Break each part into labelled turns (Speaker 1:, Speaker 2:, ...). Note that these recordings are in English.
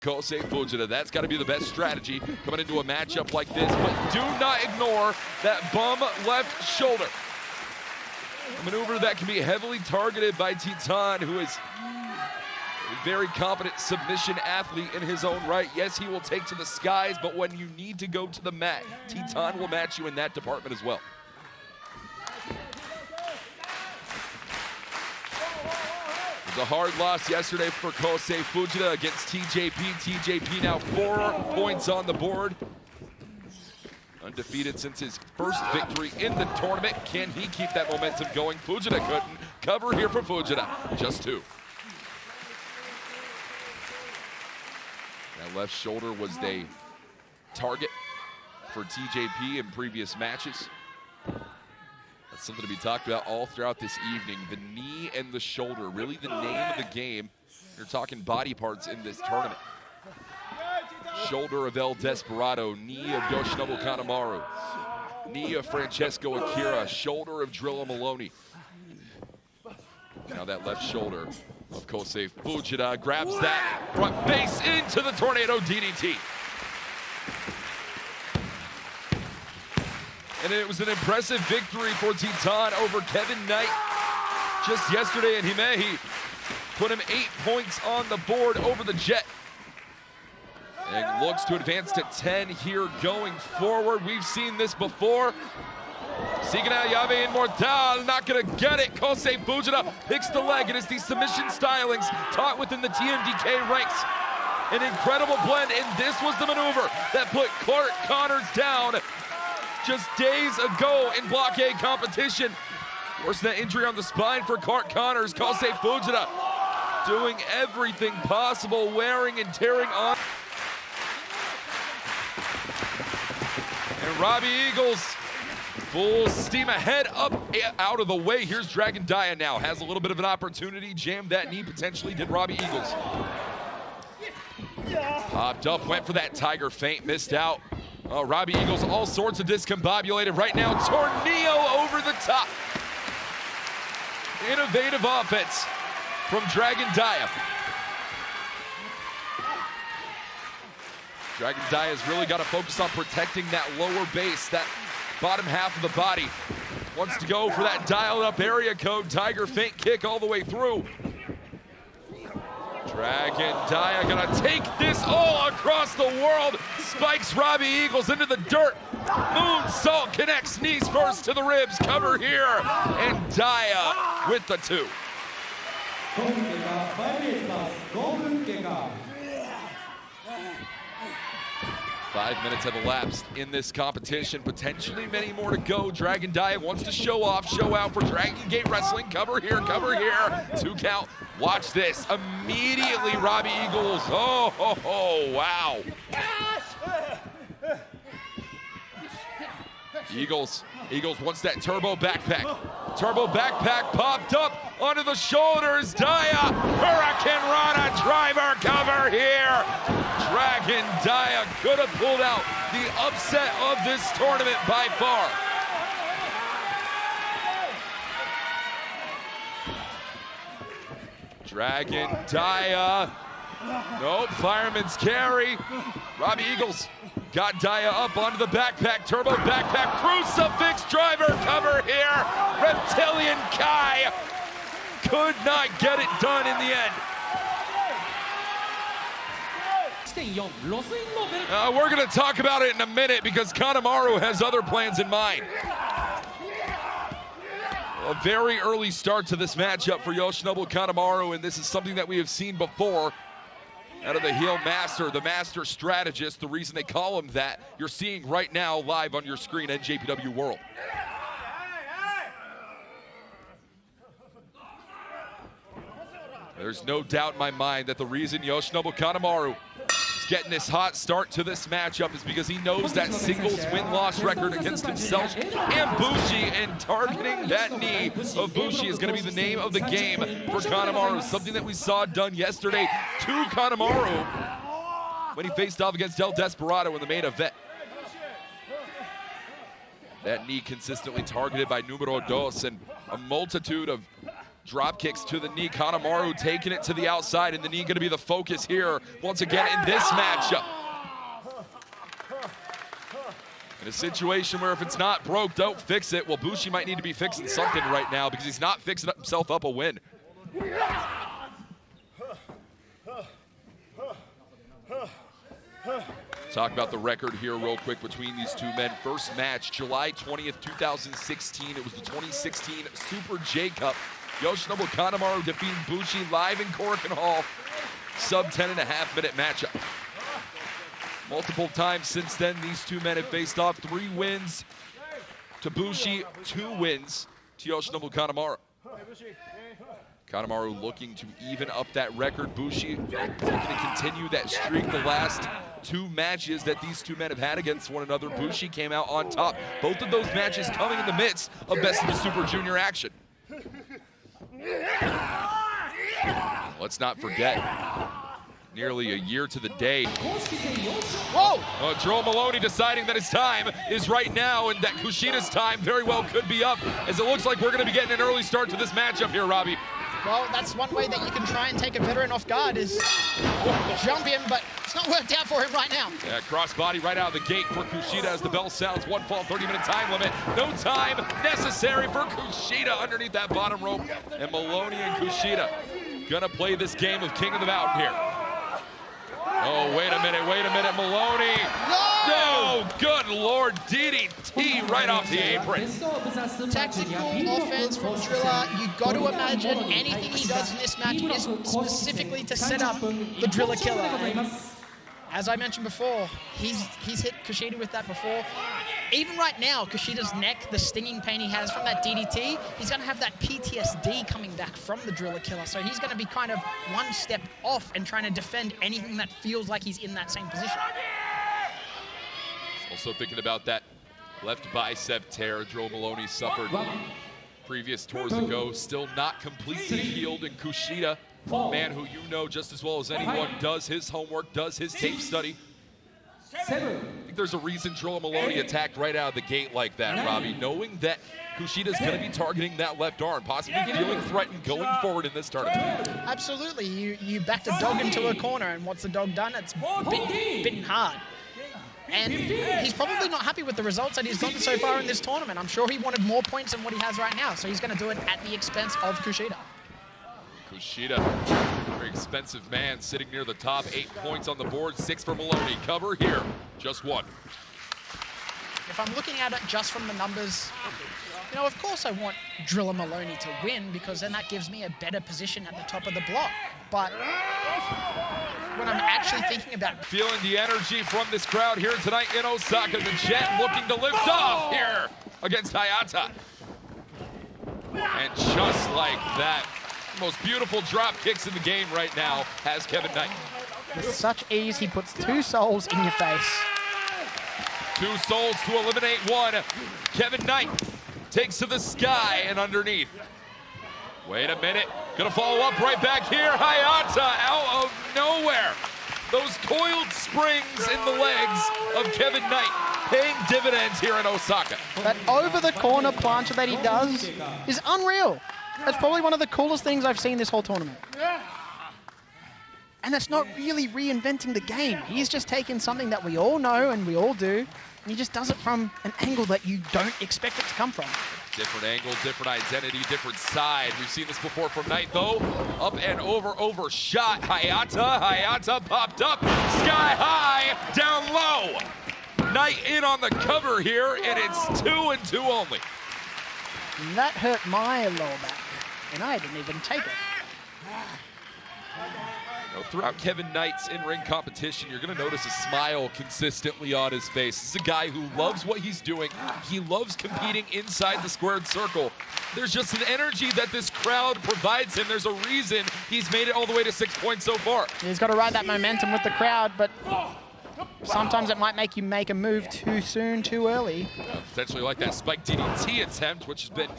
Speaker 1: Kosei Fujita. That's got to be the best strategy coming into a matchup like this, but do not ignore that bum left shoulder. A maneuver that can be heavily targeted by Titán, who is a very competent submission athlete in his own right. Yes, he will take to the skies, but when you need to go to the mat, Titán will match you in that department as well. It was a hard loss yesterday for Kosei Fujita against TJP. TJP now 4 points on the board. Undefeated since his first victory in the tournament. Can he keep that momentum going? Fujita couldn't. Cover here for Fujita, just 2. That left shoulder was the target for TJP in previous matches. That's something to be talked about all throughout this evening. The knee and the shoulder, really the name of the game. You're talking body parts in this tournament. Shoulder of El Desperado, knee of Yoshinobu Kanemaru, knee of Francesco Akira, shoulder of Drilla Moloney. Now that left shoulder of Kosei Fujita grabs that front base into the tornado DDT. And it was an impressive victory for Titán over Kevin Knight just yesterday in Himeji. Put him 8 points on the board over the Jet. And looks to advance to 10 here going forward. We've seen this before. Seeking out Llave Inmortal, not gonna get it. Kosei Fujita picks the leg. It is the submission stylings taught within the TMDK ranks. An incredible blend, and this was the maneuver that put Clark Connors down just days ago in Block A competition. Worse than that injury on the spine for Clark Connors. Kosei Fujita doing everything possible, wearing and tearing on. And Robbie Eagles, full steam ahead, up, out of the way. Here's Dragon Dia now. Has a little bit of an opportunity. Jammed that knee, potentially, did Robbie Eagles. Popped up, went for that tiger feint, missed out. Oh, Robbie Eagles, all sorts of discombobulated right now. Tornillo over the top. Innovative offense from Dragon Dia. Dragon Dia has really got to focus on protecting that lower base, that bottom half of the body. Wants to go for that dialed up area code, tiger feint kick all the way through. Dragon Dia gonna take this all across the world. Spikes Robbie Eagles into the dirt. Moonsault connects knees first to the ribs. Cover here. And Dia with the 2. 5 minutes have elapsed in this competition. Potentially many more to go. Dragon Dia wants to show off, show out for Dragon Gate Wrestling. Cover here, cover here. 2 count. Watch this. Immediately, Robbie Eagles. Oh, wow. Eagles wants that turbo backpack. Turbo backpack popped up onto the shoulders. Dia, Hurricane Rana driver cover here. Dragon Dia could have pulled out the upset of this tournament by far. Dragon Dia. Nope, fireman's carry. Robbie Eagles got Dia up onto the backpack, turbo backpack, crucifix driver cover here. Reptilian Kai could not get it done in the end. We're going to talk about it in a minute because Kanemaru has other plans in mind. A very early start to this matchup for Yoshinobu Kanemaru, and this is something that we have seen before out of the heel master, the master strategist, the reason they call him that, you're seeing right now live on your screen, NJPW World. There's no doubt in my mind that the reason Yoshinobu Kanemaru is getting this hot start to this matchup is because he knows that singles win-loss record against himself and BUSHI, and targeting that knee of BUSHI is going to be the name of the game for Kanemaru, something that we saw done yesterday to Kanemaru when he faced off against El Desperado in the main event. That knee consistently targeted by Numero Dos, and a multitude of Drop kicks to the knee. Kanemaru taking it to the outside, and the knee going to be the focus here once again in this matchup. In a situation where if it's not broke, don't fix it. Well, Bushi might need to be fixing something right now because he's not fixing himself up a win. Talk about the record here real quick between these two men. First match, July 20th, 2016. It was the 2016 Super J Cup. Yoshinobu Kanemaru defeating Bushi live in Korakuen Hall. Sub 10.5-minute matchup. Multiple times since then, these two men have faced off. 3 wins to Bushi, 2 wins to Yoshinobu Kanemaru. Kanemaru looking to even up that record. Bushi looking to continue that streak. The last 2 matches that these two men have had against one another, Bushi came out on top. Both of those matches coming in the midst of Best of the Super Junior action. Let's not forget, nearly a year to the day. Whoa! Joe Moloney deciding that his time is right now and that Kushida's time very well could be up, as it looks like we're going to be getting an early start to this matchup here, Robbie.
Speaker 2: Well, that's one way that you can try and take a veteran off guard is jump him, but it's not worked out for him right now.
Speaker 1: Yeah, crossbody right out of the gate for Kushida as the bell sounds. 1 fall, 30-minute time limit. No time necessary for Kushida underneath that bottom rope. And Moloney and Kushida gonna play this game of King of the Mountain here. Oh, wait a minute, Moloney. No, good Lord, DDT right off the apron.
Speaker 2: Tactical offense from Drilla. You got to imagine anything he does in this match is specifically to set up the Drilla killer. And as I mentioned before, he's hit Kushida with that before. Even right now, Kushida's neck, the stinging pain he has from that DDT, he's going to have that PTSD coming back from the Drilla killer. So he's going to be kind of one step off and trying to defend anything that feels like he's in that same position.
Speaker 1: Also thinking about that left bicep tear Joe Moloney suffered previous tours ago. Still not completely healed, in Kushida, a man who you know just as well as anyone, does his homework, does his tape study. I think there's a reason Joe Moloney attacked right out of the gate like that, Robbie, knowing that Kushida's going to be targeting that left arm, possibly feeling threatened going forward in this tournament.
Speaker 2: Absolutely. You backed a dog into a corner, and what's the dog done? It's bitten hard. And he's probably not happy with the results that he's gotten so far in this tournament. I'm sure he wanted more points than what he has right now, so he's going to do it at the expense of Kushida.
Speaker 1: Kushida, very expensive man, sitting near the top. 8 points on the board, 6 for Moloney. Cover here, just 1.
Speaker 2: If I'm looking at it just from the numbers, you know, of course I want Drilla Moloney to win because then that gives me a better position at the top of the block. But when I'm actually thinking about...
Speaker 1: Feeling the energy from this crowd here tonight in Osaka. The Jet looking to lift off here against HAYATA. And just like that, most beautiful drop kicks in the game right now has Kevin Knight.
Speaker 2: With such ease, he puts 2 souls in your face.
Speaker 1: 2 souls to eliminate 1. Kevin Knight takes to the sky and underneath. Wait a minute, gonna follow up right back here. HAYATA out of nowhere. Those coiled springs in the legs of Kevin Knight paying dividends here in Osaka.
Speaker 2: That over-the-corner plancha that he does is unreal. That's probably one of the coolest things I've seen this whole tournament. And that's not really reinventing the game. He's just taking something that we all know and we all do, and he just does it from an angle that you don't expect it to come from.
Speaker 1: Different angle, different identity, different side. We've seen this before from Knight, though. Up and overshot. HAYATA popped up. Sky high, down low. Knight in on the cover here, and it's 2 and 2 only.
Speaker 2: And that hurt my lower back, and I didn't even take it.
Speaker 1: Throughout Kevin Knight's in-ring competition, you're going to notice a smile consistently on his face. This is a guy who loves what he's doing. He loves competing inside the squared circle. There's just an energy that this crowd provides him. There's a reason he's made it all the way to 6 points so far.
Speaker 2: He's got to ride that momentum with the crowd, but sometimes it might make you make a move too soon, too early.
Speaker 1: Potentially like that spike DDT attempt, which has been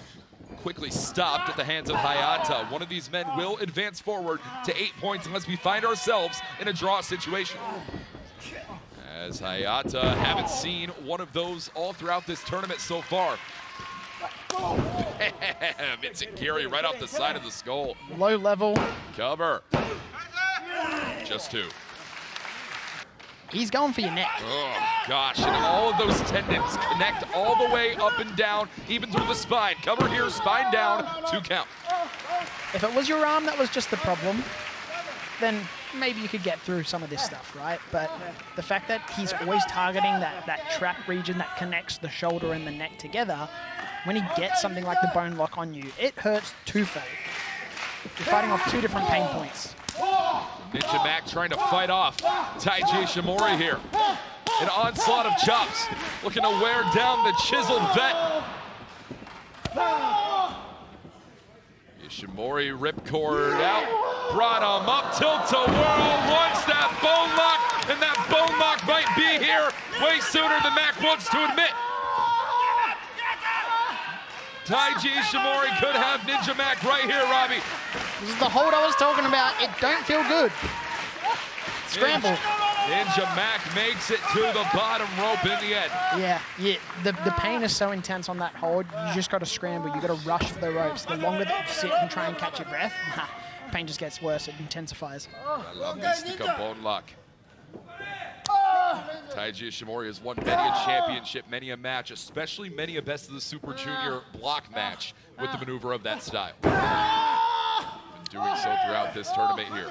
Speaker 1: quickly stopped at the hands of HAYATA. One of these men will advance forward to 8 points unless we find ourselves in a draw situation. As HAYATA haven't seen one of those all throughout this tournament so far. Bam! It's a carry right off the side of the skull.
Speaker 2: Low level.
Speaker 1: Cover. Just 2.
Speaker 2: He's going for your neck.
Speaker 1: Oh, gosh, and all of those tendons connect all the way up and down, even through the spine. Cover here, spine down, 2 count.
Speaker 2: If it was your arm that was just the problem, then maybe you could get through some of this stuff, right? But the fact that he's always targeting that trap region that connects the shoulder and the neck together, when he gets something like the bone lock on you, it hurts twofold. You're fighting off 2 different pain points.
Speaker 1: Ninja Mack trying to fight off Taiji Ishimori here. An onslaught of chops, looking to wear down the chiseled vet. Ishimori ripcord out, brought him up, tilt-a-whirl, wants that bone lock, and that bone lock might be here way sooner than Mack wants to admit. Taiji Ishimori could have Ninja Mack right here, Robbie.
Speaker 2: This is the hold I was talking about. It don't feel good. Scramble.
Speaker 1: Ninja Mack makes it to the bottom rope in the end.
Speaker 2: Yeah. The pain is so intense on that hold. You just got to scramble. You got to rush for the ropes. The longer that you sit and try and catch your breath, pain just gets worse. It intensifies.
Speaker 1: I love this stick-up bone lock. Taiji Ishimori has won many a championship, many a match, especially many a Best of the Super Junior block match with the maneuver of that style. Been doing so throughout this tournament here.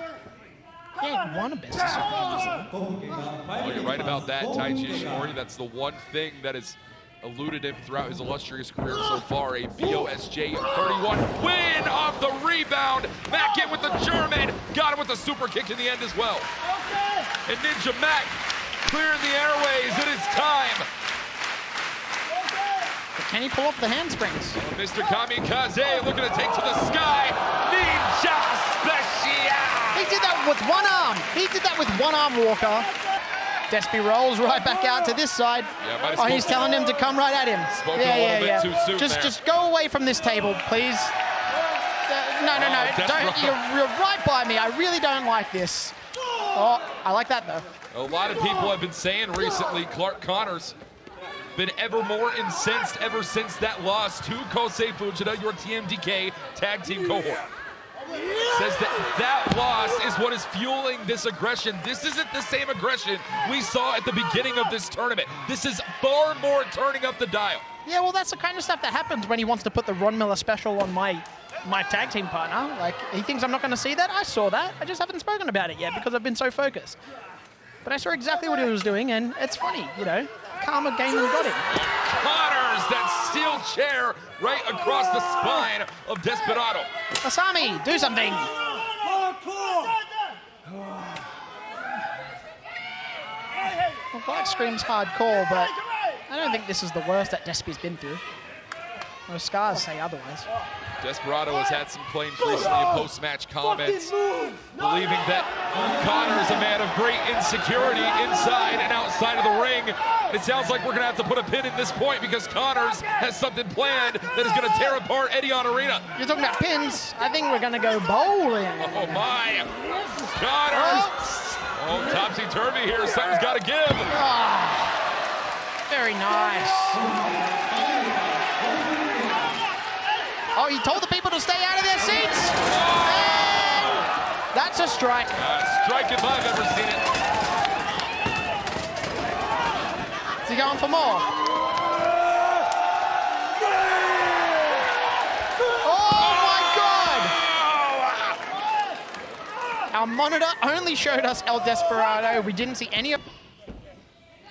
Speaker 2: He ain't won a Best of Super Junior.
Speaker 1: Well, you're right about that, Taiji Ishimori. That's the one thing that has eluded him throughout his illustrious career so far. A BOSJ 31 win off the rebound. Mack in with the German. Got him with the super kick in the end as well. And Ninja Mack clearing the airways. It is time.
Speaker 2: But can he pull off the handsprings?
Speaker 1: Mr. Kamikaze looking to take to the sky. Ninja Special.
Speaker 2: He did that with one arm. He did that with one arm, Walker. Despy rolls right back out to this side.
Speaker 1: Yeah,
Speaker 2: oh, he's telling him to come right at him.
Speaker 1: Spoken a little bit too soon
Speaker 2: just go away from this table, please. No. You're right by me. I really don't like this. Oh, I like that, though.
Speaker 1: A lot of people have been saying recently, Clark Connors been ever more incensed ever since that loss to Kosei Fujita, your TMDK tag team cohort. Says that loss is what is fueling this aggression. This isn't the same aggression we saw at the beginning of this tournament. This is far more turning up the dial.
Speaker 2: Yeah, well, that's the kind of stuff that happens when he wants to put the Ron Miller special on my tag team partner. Like, he thinks I'm not going to see that. I saw that. I just haven't spoken about it yet because I've been so focused. But I saw exactly what he was doing, and it's funny, you know. Karma game and got him.
Speaker 1: Connors, that steel chair right across the spine of Desperado.
Speaker 2: Asami, do something. Well, Clark screams hardcore, but I don't think this is the worst that Despy's been through. Those scars say otherwise.
Speaker 1: Desperado has had some claims recently in post-match comments, believing that Connor is a man of great insecurity inside and outside of the ring. It sounds like we're going to have to put a pin in this point because Connors has something planned that is going to tear apart Edion Arena.
Speaker 2: You're talking about pins? I think we're going to go bowling.
Speaker 1: Oh, my. Connors. Oh, topsy-turvy here. Something's got to give.
Speaker 2: Oh, very nice. Oh, he told the people to stay out of their seats. And that's a strike.
Speaker 1: Strike if I've ever seen it.
Speaker 2: Is he going for more? Oh, my God. Our monitor only showed us El Desperado. We didn't see any of...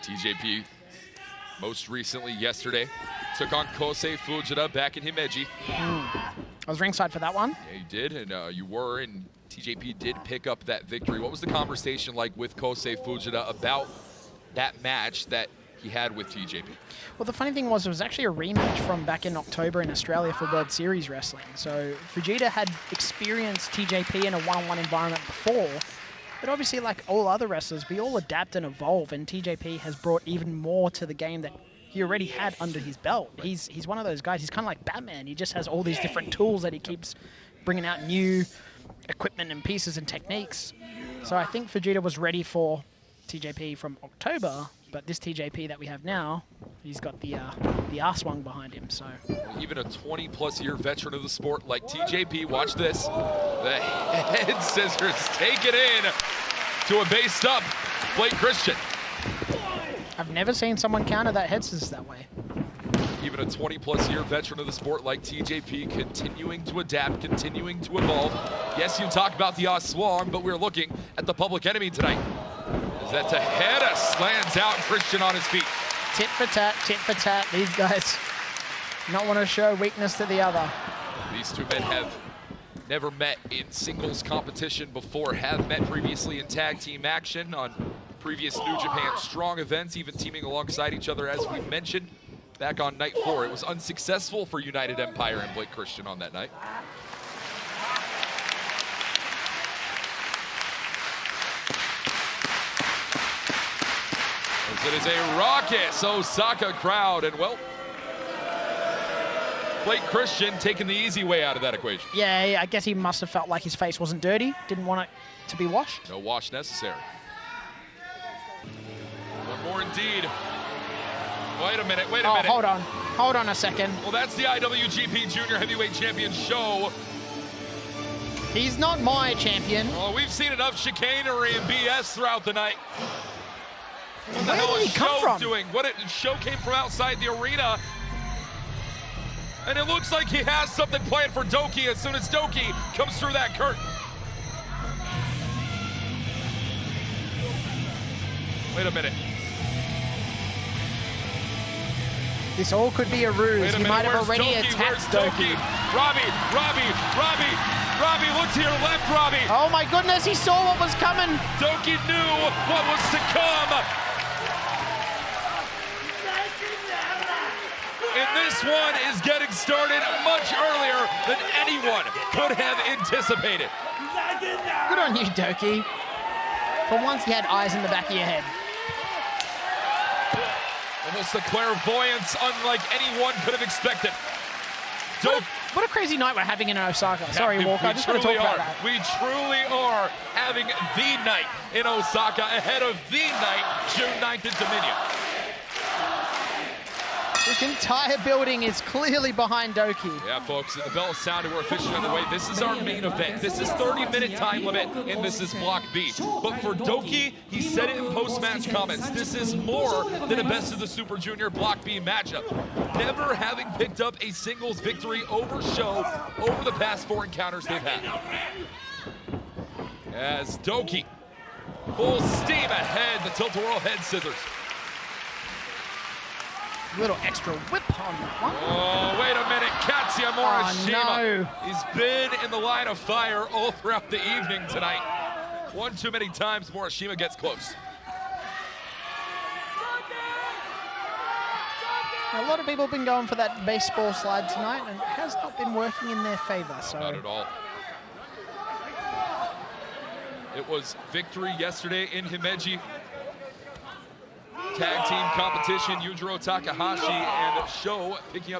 Speaker 1: TJP, most recently yesterday, took on Kosei Fujita back in Himeji.
Speaker 2: I was ringside for that one.
Speaker 1: Yeah, you did, and you were, and TJP did pick up that victory. What was the conversation like with Kosei Fujita about that match that he had with TJP?
Speaker 2: Well, the funny thing was, it was actually a rematch from back in October in Australia for World Series Wrestling. So Fujita had experienced TJP in a one-on-one environment before, but obviously, like all other wrestlers, we all adapt and evolve, and TJP has brought even more to the game that he already had under his belt. He's one of those guys. He's kind of like Batman. He just has all these different tools that he keeps bringing out, new equipment and pieces and techniques. So I think Fujita was ready for TJP from October, but this TJP that we have now He's got the R-swung behind him, so.
Speaker 1: Even a 20-plus year veteran of the sport like TJP, watch this. The head scissors take it in to a based up Blake Christian.
Speaker 2: I've never seen someone counter that head scissors that way.
Speaker 1: Even a 20-plus year veteran of the sport like TJP continuing to adapt, continuing to evolve. Yes, you talk about the R-swung, but we're looking at the public enemy tonight. As that Tejeda slams out Christian on his feet.
Speaker 2: Tit for tat, tit for tat. These guys not want to show weakness to the other.
Speaker 1: These two men have never met in singles competition before, have met previously in tag team action on previous New Japan Strong events, even teaming alongside each other as we mentioned back on night 4. It was unsuccessful for United Empire and Blake Christian on that night. It is a raucous Osaka crowd, and well, Blake Christian taking the easy way out of that equation.
Speaker 2: Yeah, I guess he must have felt like his face wasn't dirty, didn't want it to be washed.
Speaker 1: No wash necessary. One more indeed. Wait a minute, wait a minute.
Speaker 2: Hold on a second.
Speaker 1: Well, that's the IWGP Junior Heavyweight Champion show.
Speaker 2: He's not my champion.
Speaker 1: Well, we've seen enough chicanery and BS throughout the night. What the hell
Speaker 2: Where did
Speaker 1: is
Speaker 2: he come from?
Speaker 1: doing? Show came from outside the arena. And it looks like he has something planned for DOUKI as soon as DOUKI comes through that curtain. Wait a minute.
Speaker 2: This all could be a ruse. He might have already attacked DOUKI.
Speaker 1: Robbie, look to your left, Robbie.
Speaker 2: Oh my goodness, he saw what was coming.
Speaker 1: DOUKI knew what was to come. And this one is getting started much earlier than anyone could have anticipated.
Speaker 2: Good on you, DOUKI. For once, you had eyes in the back of your head.
Speaker 1: Almost a clairvoyance unlike anyone could have expected.
Speaker 2: What a crazy night we're having in Osaka. Sorry, Walker, I just want to talk about that.
Speaker 1: We truly are having the night in Osaka ahead of the night, June 9th in Dominion.
Speaker 2: This entire building is clearly behind DOUKI.
Speaker 1: Yeah, folks, the bell is sounded. We're officially on the way. This is our main event. This is 30-minute time limit, and this is Block B. But for DOUKI, he said it in post-match comments, this is more than a best of the Super Junior Block B matchup. Never having picked up a singles victory over Show over the past 4 encounters they've had. As DOUKI, full steam ahead, the tilt-a-whirl head scissors.
Speaker 2: Little extra whip on that one.
Speaker 1: Oh, wait a minute. Katsuya Morishima.
Speaker 2: No.
Speaker 1: He's been in the line of fire all throughout the evening tonight. One too many times Morishima gets close.
Speaker 2: A lot of people have been going for that baseball slide tonight, and it has not been working in their favor. So.
Speaker 1: Not at all. It was victory yesterday in Himeji. Tag team competition, Yujiro Takahashi and Sho picking up